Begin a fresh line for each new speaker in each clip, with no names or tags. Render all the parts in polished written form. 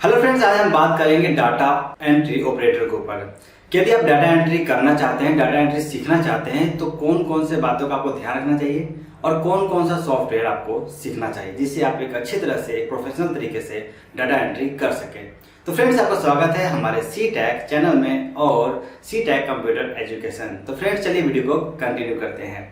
Hello friends, आज हम बात करेंगे डाटा एंट्री ऑपरेटर के ऊपर। कि यदि आप डाटा एंट्री करना चाहते हैं, डाटा एंट्री सीखना चाहते हैं, तो कौन कौन से बातों का आपको ध्यान रखना चाहिए और कौन कौन सा सॉफ्टवेयर आपको सीखना चाहिए जिससे आप एक अच्छी तरह से, एक प्रोफेशनल तरीके से डाटा एंट्री कर सकें। तो फ्रेंड्स, आपका स्वागत है हमारे सी टैक चैनल में और सी टैक कंप्यूटर एजुकेशन। तो फ्रेंड्स, चलिए वीडियो को कंटिन्यू करते हैं।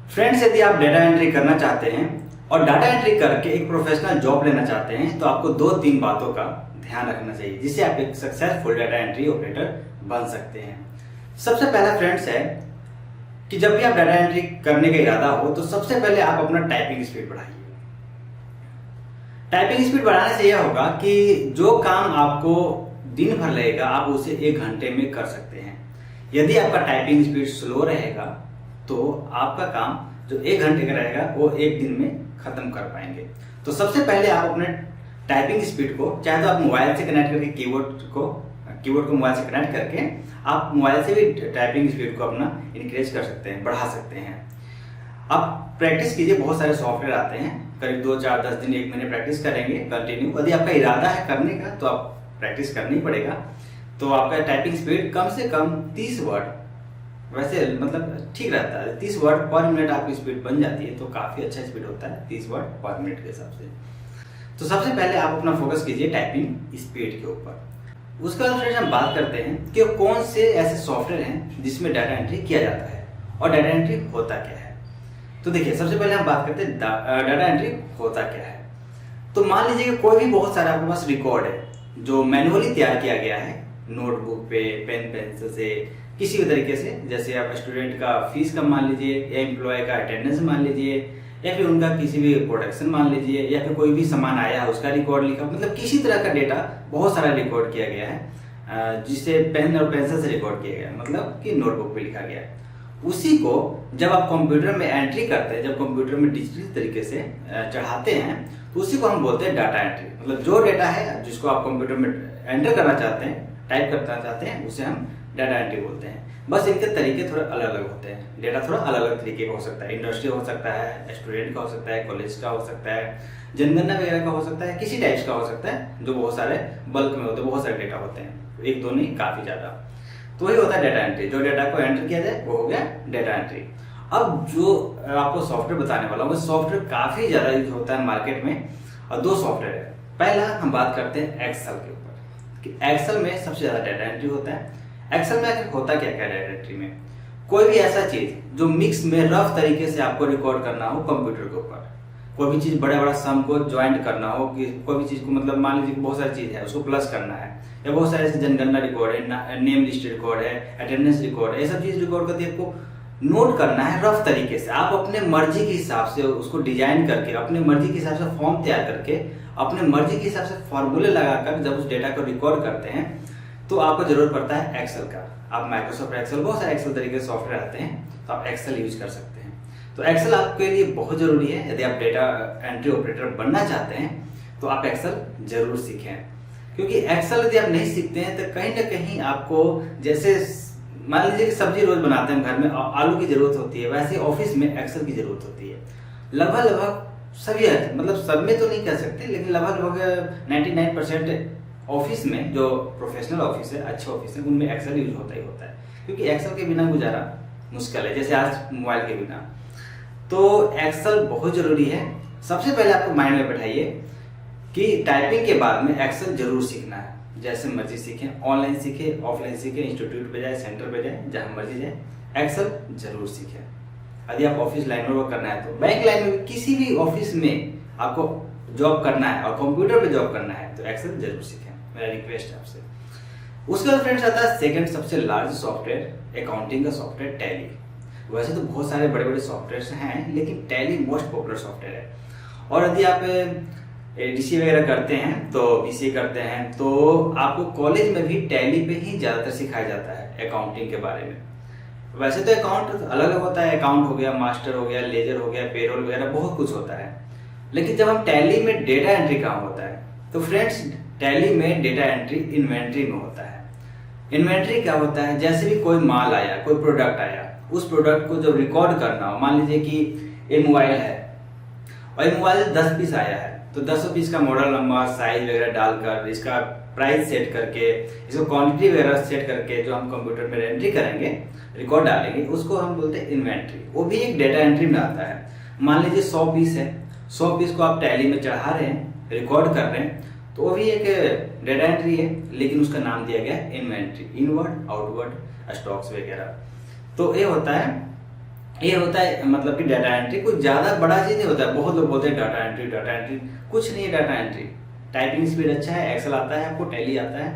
फ्रेंड्स, यदि आप डाटा एंट्री करना चाहते हैं और डाटा एंट्री करके एक प्रोफेशनल जॉब लेना चाहते हैं, तो आपको 2-3 बातों का ध्यान रखना चाहिए जिससे आप एक सक्सेसफुल डाटा एंट्री ऑपरेटर बन सकते हैं। सबसे पहला फ्रेंड्स है कि जब भी आप डाटा एंट्री करने का इरादा हो तो सबसे पहले आप अपना टाइपिंग स्पीड बढ़ाइए। टाइपिंग स्पीड बढ़ाने से यह होगा कि जो काम आपको दिन भर लगेगा आप उसे 1 घंटे में कर सकते हैं। यदि आपका टाइपिंग स्पीड स्लो रहेगा तो आपका काम जो 1 घंटे का रहेगा वो 1 दिन में खत्म कर पाएंगे। तो सबसे पहले आप अपने टाइपिंग स्पीड को, चाहे तो आप मोबाइल से कनेक्ट करके कीबोर्ड को मोबाइल से कनेक्ट करके आप मोबाइल से भी टाइपिंग स्पीड को अपना इंक्रीज कर सकते हैं, बढ़ा सकते हैं। आप प्रैक्टिस कीजिए, बहुत सारे सॉफ्टवेयर आते हैं, करीब 2, 4, 10 दिन, 1 महीने प्रैक्टिस करेंगे कंटिन्यू। यदि आपका इरादा है करने का तो आप प्रैक्टिस करना ही पड़ेगा। तो आपका टाइपिंग स्पीड कम से कम 30 वर्ड, वैसे मतलब ठीक रहता है, 30 वर्ड पर मिनट आपकी स्पीड बन जाती है तो काफ़ी अच्छा स्पीड होता है 30 वर्ड पर मिनट के हिसाब से। तो सबसे पहले आप अपना फोकस कीजिए टाइपिंग स्पीड के ऊपर। उसके बाद फिर हम बात करते हैं कि कौन से ऐसे सॉफ्टवेयर हैं जिसमें डाटा एंट्री किया जाता है और डाटा एंट्री होता क्या है। तो देखिए, सबसे पहले हम बात करते हैं डाटा एंट्री होता क्या है। तो मान लीजिए कि कोई भी बहुत सारा आपके पास रिकॉर्ड है जो मैनुअली तैयार किया गया है, नोटबुक पे, पेन पेंसिल से, किसी भी तरीके से। जैसे आप स्टूडेंट का फीस का मान लीजिए, या एम्प्लॉय का अटेंडेंस मान लीजिए, या फिर उनका किसी भी प्रोडक्शन मान लीजिए, या फिर कोई भी सामान आया है उसका रिकॉर्ड लिखा, मतलब किसी तरह का डेटा बहुत सारा रिकॉर्ड किया गया है जिसे पेन और पेंसिल से रिकॉर्ड किया गया है, मतलब कि नोटबुक पे लिखा गया है। उसी को जब आप कंप्यूटर में एंट्री करते हैं, जब कंप्यूटर में डिजिटल तरीके से चढ़ाते हैं, तो उसी को हम बोलते हैं डाटा एंट्री। मतलब जो डेटा है जिसको आप कंप्यूटर में एंटर करना चाहते हैं, टाइप करना चाहते हैं, उसे हम डाटा एंट्री बोलते हैं। बस इनके तरीके थोड़े अलग अलग होते हैं। डेटा थोड़ा अलग अलग तरीके का हो सकता है, इंडस्ट्री हो सकता है, स्टूडेंट का हो सकता है, कॉलेज का हो सकता है, जनगणना वगैरह का हो सकता है, किसी टाइप्स का हो सकता है जो बहुत सारे बल्क में होते हैं, बहुत सारे डेटा होते हैं, 1-2 नहीं, काफ़ी ज़्यादा। तो वही होता है डाटा एंट्री। जो डेटा को एंटर किया जाए वो हो गया डाटा एंट्री। अब जो आपको सॉफ्टवेयर बताने वाला हूँ, वो सॉफ्टवेयर काफ़ी ज़्यादा यूज होता है मार्केट में, और 2 सॉफ्टवेयर है। पहला हम बात करते हैं एक्सेल के ऊपर कि एक्सेल में सबसे ज़्यादा डाटा एंट्री होता है। एक्सेल में आखिर होता क्या क्या डाटा एंट्री में? कोई भी ऐसा चीज जो मिक्स में रफ तरीके से आपको रिकॉर्ड करना हो कंप्यूटर के ऊपर, कोई भी चीज बड़ा सम को ज्वाइंट करना हो, कि कोई भी चीज को, मतलब मान लीजिए बहुत सारी चीज है उसको प्लस करना है, या बहुत सारे जनगणना रिकॉर्ड है, नेम लिस्ट रिकॉर्ड है, अटेंडेंस रिकॉर्ड है, ये सब चीज रिकॉर्ड करके आपको नोट करना है रफ तरीके से। आप अपने मर्जी के हिसाब से उसको डिजाइन करके, अपने मर्जी के हिसाब से फॉर्म तैयार करके, अपने मर्जी के हिसाब से फॉर्मूले लगाकर जब उस डेटा को रिकॉर्ड करते हैं तो आपको जरूरत पड़ता है एक्सेल का। आप माइक्रोसॉफ्ट एक्सेल, बहुत सारे एक्सेल तरीके के सॉफ्टवेयर आते हैं, तो आप एक्सेल यूज कर सकते हैं। तो एक्सेल आपके लिए बहुत जरूरी है। यदि आप डेटा एंट्री ऑपरेटर बनना चाहते हैं तो आप एक्सेल जरूर सीखें, क्योंकि एक्सेल यदि आप नहीं सीखते हैं तो कहीं ना कहीं आपको, जैसे मान लीजिए कि सब्जी रोज बनाते हैं घर में, आलू की जरूरत होती है, वैसे ऑफिस में एक्सेल की जरूरत होती है। लगभग सभी, मतलब सब में तो नहीं कह सकते, लेकिन लगभग 99% ऑफिस में, जो प्रोफेशनल ऑफिस है, अच्छे ऑफिस है, उनमें एक्सेल यूज होता ही होता है, क्योंकि एक्सेल के बिना गुजारा मुश्किल है, जैसे आज मोबाइल के बिना। तो एक्सेल बहुत जरूरी है। सबसे पहले आपको माइंड में बैठाइए कि टाइपिंग के बाद में एक्सेल जरूर सीखना है। जैसे मर्जी सीखें, ऑनलाइन सीखें, ऑफलाइन सीखें, इंस्टीट्यूट पे जाए, सेंटर पे जाए, जहां मर्जी जाए, एक्सेल जरूर सीखें। यदि आप ऑफिस लाइन में वर्क करना है, तो बैंक लाइन में, किसी भी ऑफिस में आपको जॉब करना है और कंप्यूटर पे जॉब करना है, तो एक्सेल जरूर सीखें, मेरा रिक्वेस्ट है आपसे। उसके बाद फ्रेंड्स आता है सेकंड सबसे लार्ज सॉफ्टवेयर, अकाउंटिंग का सॉफ्टवेयर टैली। वैसे तो बहुत सारे बड़े बड़े सॉफ्टवेयर हैं, लेकिन टैली मोस्ट पॉपुलर सॉफ्टवेयर है। और यदि आप एडीसी वगैरह करते हैं, तो बीसीए करते हैं, तो आपको कॉलेज में भी टैली पे ही ज़्यादातर सिखाया जाता है अकाउंटिंग के बारे में। वैसे तो अकाउंट अलग अलग होता है, अकाउंट हो गया, मास्टर हो गया, लेजर हो गया, पेरोल वगैरह बहुत कुछ होता है। लेकिन जब हम टैली में डेटा एंट्री काम होता है, तो फ्रेंड्स टैली में डेटा एंट्री इन्वेंट्री में होता है। इन्वेंट्री क्या होता है? जैसे भी कोई माल आया, कोई प्रोडक्ट आया, उस प्रोडक्ट को जब रिकॉर्ड करना हो, मान लीजिए कि ये मोबाइल है और ये मोबाइल 10 पीस आया है, तो 10 पीस का मॉडल नंबर, साइज वगैरह डालकर, इसका प्राइस सेट करके, इसको क्वांटिटी वगैरह सेट करके जो हम कंप्यूटर में एंट्री करेंगे, रिकॉर्ड डालेंगे, उसको हम बोलते हैं इन्वेंट्री। वो भी एक डेटा एंट्री में आता है। मान लीजिए 100 पीस है, 100 पीस को आप टैली में चढ़ा रहे हैं, रिकॉर्ड कर रहे हैं, तो वो भी एक डेटा एंट्री है, लेकिन उसका नाम दिया गया है इन्वेंट्री, इनवर्ड आउटवर्ड स्टॉक्स वगैरह। तो ये होता है मतलब कि डाटा एंट्री कुछ ज्यादा बड़ा चीज नहीं होता है। बहुत लोग बोलते हैं डाटा एंट्री, कुछ नहीं है डाटा एंट्री। टाइपिंग स्पीड अच्छा है, एक्सेल आता है, आपको टैली आता है,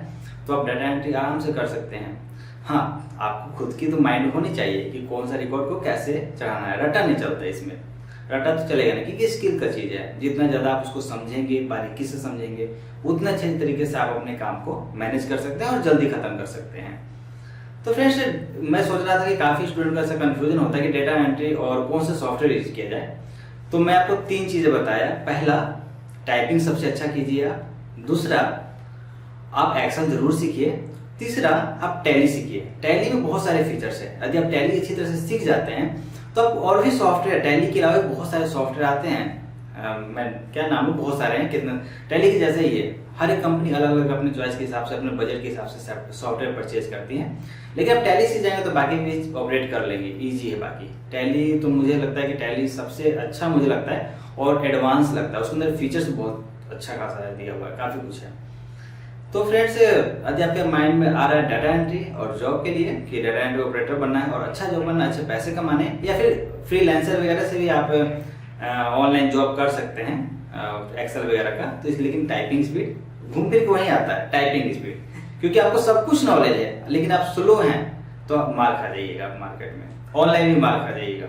तो आप डाटा एंट्री आराम से कर सकते हैं। हाँ, आपको खुद की तो माइंड होनी चाहिए कि कौन सा रिकॉर्ड को कैसे चढ़ाना है। रटा नहीं चलता इसमें, रटा तो चलेगा नहीं, क्योंकि स्किल का चीज है। जितना ज्यादा आप उसको समझेंगे, बारीकी से समझेंगे, उतना अच्छे तरीके से आप अपने काम को मैनेज कर सकते हैं और जल्दी खत्म कर सकते हैं। तो फ्रेंड्स, मैं सोच रहा था कि काफी स्टूडेंट का ऐसा कंफ्यूजन होता है कि डेटा एंट्री और कौन सा सॉफ्टवेयर यूज किया जाए। तो मैं आपको 3 चीजें बताया। पहला, टाइपिंग सबसे अच्छा कीजिए आप। दूसरा, आप एक्सेल जरूर सीखिए। तीसरा, आप टैली सीखिए। टैली में बहुत सारे फीचर्स है। यदि आप टैली अच्छी तरह से सीख जाते हैं तो आप और भी सॉफ्टवेयर, टैली के अलावा बहुत सारे सॉफ्टवेयर आते हैं। मैं क्या नाम है, बहुत सारे हैं, कितना टैली के जैसे ही है। हर एक कंपनी अलग अलग अपने चॉइस के हिसाब से, अपने बजट के हिसाब से सॉफ्टवेयर परचेज करती हैं। लेकिन आप टैली सीख जाएंगे तो बाकी भी ऑपरेट कर लेंगे, इजी है बाकी। टैली तो मुझे लगता है कि टैली सबसे अच्छा मुझे लगता है और एडवांस लगता है। उसके अंदर फीचर्स बहुत अच्छा खासा दिया हुआ है, काफी कुछ है। तो फ्रेंड्स, यदि आपके माइंड में आ रहा है डाटा एंट्री और जॉब के लिए कि डाटा एंट्री ऑपरेटर बनना है और अच्छा जॉब बनना है, अच्छे पैसे कमाने, या फिर फ्रीलांसर वगैरह से भी आप ऑनलाइन जॉब कर सकते हैं एक्सेल वगैरह का, तो इसलिए लेकिन टाइपिंग स्पीड घूम फिर के वहीं आता है, टाइपिंग स्पीड। क्योंकि आपको सब कुछ नॉलेज है लेकिन आप स्लो हैं तो आप मार खा जाइएगा, आप मार्केट में ऑनलाइन भी मार खा जाइएगा।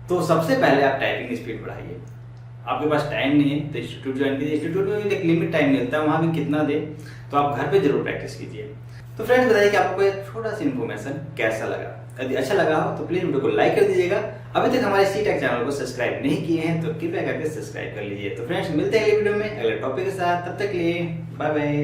तो सबसे पहले आप टाइपिंग स्पीड बढ़ाइए। आपके पास टाइम नहीं है तो इंस्टीट्यूट ज्वाइन कीजिए। इंस्टीट्यूट में भी एक लिमिट टाइम मिलता है, वहां भी कितना दे, तो आप घर पे जरूर प्रैक्टिस कीजिए। तो फ्रेंड्स, बताइए कि आपको ये छोटा सा इन्फॉर्मेशन कैसा लगा। यदि अच्छा लगा हो तो प्लीज वीडियो को लाइक कर दीजिएगा। अभी तक हमारे सी टेक चैनल को सब्सक्राइब नहीं किए हैं तो कृपया करके सब्सक्राइब कर लीजिए। तो फ्रेंड्स, मिलते हैं अगले वीडियो में अगले टॉपिक के साथ। तब तक के लिए बाय बाय।